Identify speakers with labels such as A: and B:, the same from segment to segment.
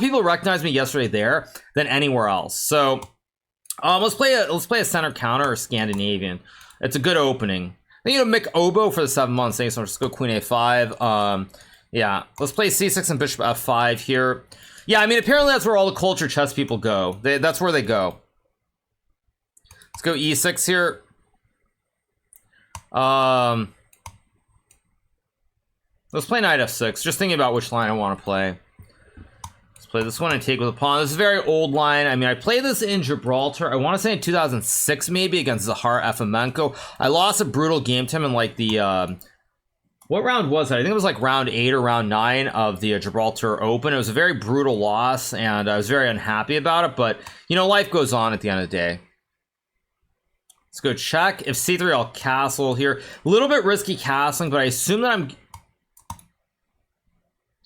A: people recognized me yesterday there than anywhere else. So let's play a center counter or Scandinavian. It's a good opening. Then you know Mick Obo for the 7 months. Thanks so much. Let's go Queen A5. Yeah, let's play C6 and Bishop F5 here. Yeah, I mean apparently that's where all the culture chess people go. That's where they go. Let's go E6 here. Let's play Knight F6. Just thinking about which line I want to play. Let's play this one and take with a pawn. This is a very old line. I mean, I played this in Gibraltar. I want to say in 2006 maybe against Zahar Efemenko. I lost a brutal game to him in like the what round was it? I think it was like round 8 or round 9 of the Gibraltar Open. It was a very brutal loss, and I was very unhappy about it. But you know, life goes on at the end of the day. Let's go check. If C3, I'll castle here. A little bit risky castling, but I assume that I'm...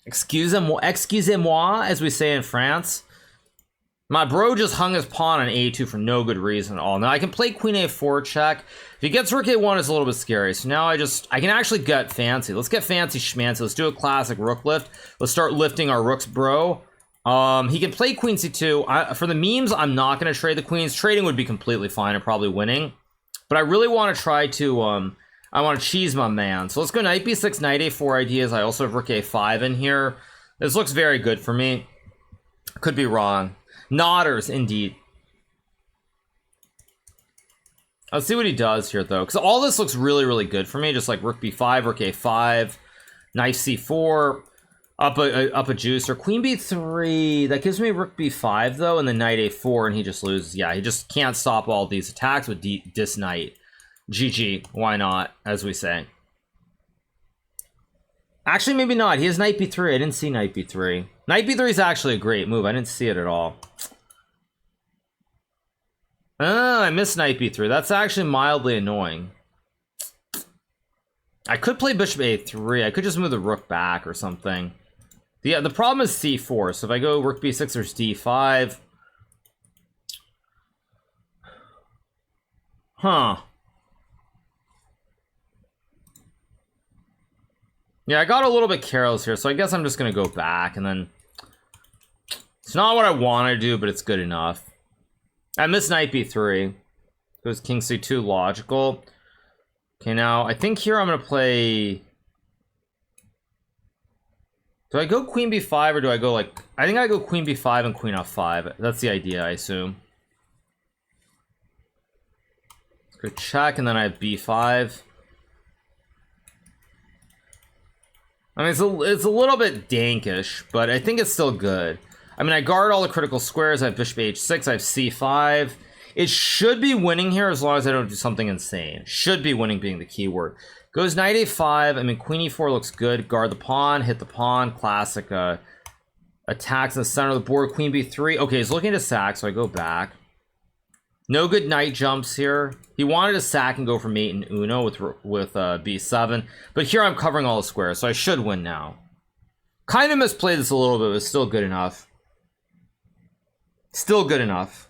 A: Excusez-moi, as we say in France. My bro just hung his pawn on A2 for no good reason at all. Now I can play Queen A4 check. If he gets Rook A1, it's a little bit scary. So now I can actually get fancy. Let's get fancy schmancy. Let's do a classic rook lift. Let's start lifting our rooks, bro. He can play Queen C2. For the memes, I'm not going to trade the queens. Trading would be completely fine and probably winning. But I really want to try to, I want to cheese my man. So let's go Knight B6, Knight A4 ideas. I also have Rook A5 in here. This looks very good for me. Could be wrong. Nodders, indeed. Let's see what he does here, though. Because all this looks really, really good for me. Just like Rook B5, Rook A5, Knight C4, up a juicer. Queen B3, that gives me Rook B5, though, and then Knight A4, and he just loses. Yeah, he just can't stop all these attacks with dis Knight. GG, why not, as we say. Actually, maybe not. He has Knight B3. I didn't see Knight B3. Knight B3 is actually a great move. I didn't see it at all. Oh, I missed Knight B3. That's actually mildly annoying. I could play Bishop A3. I could just move the Rook back or something. Yeah, the problem is C4. So if I go Rook B6, there's D5. Huh. Yeah, I got a little bit careless here, so I guess I'm just going to go back, and then... It's not what I want to do, but it's good enough. I missed Knight B3. Goes King C2, logical. Okay, now, I think here I'm going to play... Do I go Queen B5, or do I go, like... I think I go Queen B5 and Queen F5. That's the idea, I assume. Let's go check, and then I have B5. I mean, it's a little bit dankish, but I think it's still good. I mean, I guard all the critical squares. I have Bishop H6. I have C5. It should be winning here as long as I don't do something insane. Should be winning being the key word. Goes Knight A5. I mean, Queen E4 looks good. Guard the pawn. Hit the pawn. Classic attacks in the center of the board. Queen B3. Okay, he's looking to sack, so I go back. No good knight jumps here. He wanted to sack and go for mate and Uno with B7. But here I'm covering all the squares, so I should win now. Kind of misplayed this a little bit, but it's still good enough. Still good enough.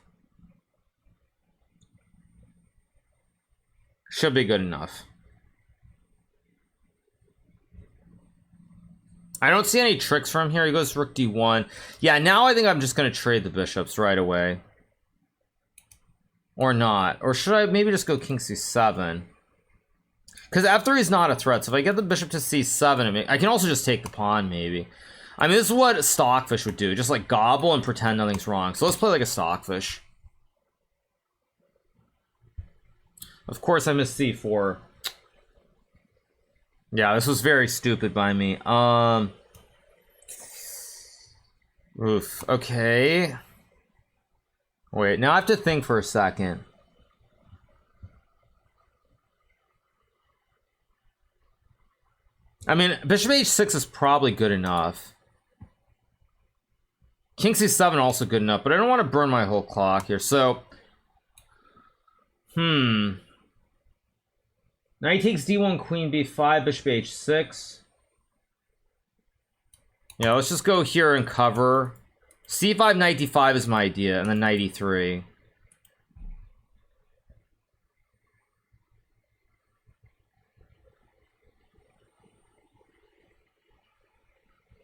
A: Should be good enough. I don't see any tricks from here. He goes Rook D1. Yeah, now I think I'm just going to trade the bishops right away. Or not. Or should I maybe just go King C7? Because F3 is not a threat. So if I get the bishop to C7, I can also just take the pawn, maybe. I mean, this is what Stockfish would do. Just like gobble and pretend nothing's wrong. So let's play like a Stockfish. Of course, I missed C4. Yeah, this was very stupid by me. Oof. Okay. Wait, now I have to think for a second. I mean, Bishop H6 is probably good enough. King C7 also good enough, but I don't want to burn my whole clock here, so... Knight takes D1, Queen B5, Bishop H6. Yeah, let's just go here and cover. C5, Knight D5 is my idea, and then Knight E3.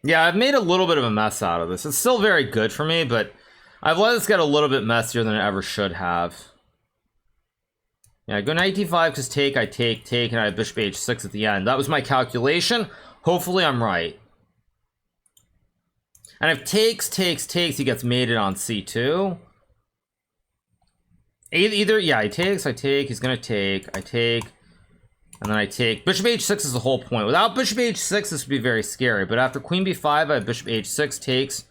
A: Yeah, I've made a little bit of a mess out of this. It's still very good for me, but I've let this get a little bit messier than it ever should have. Yeah, I go knight d5 because I take, and I have bishop h6 at the end. That was my calculation. Hopefully I'm right. And if takes, he gets mated on c2. Either, yeah, he takes, I take, he's gonna take, I take, and then I take. Bishop h6 is the whole point. Without bishop h6, this would be very scary. But after queen b5, I have bishop h6 takes,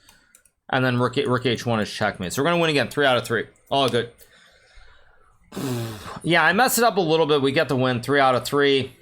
A: and then rook h1 is checkmate. So we're gonna win again, 3 out of 3. All good. Yeah, I messed it up a little bit. We get the win, 3 out of 3.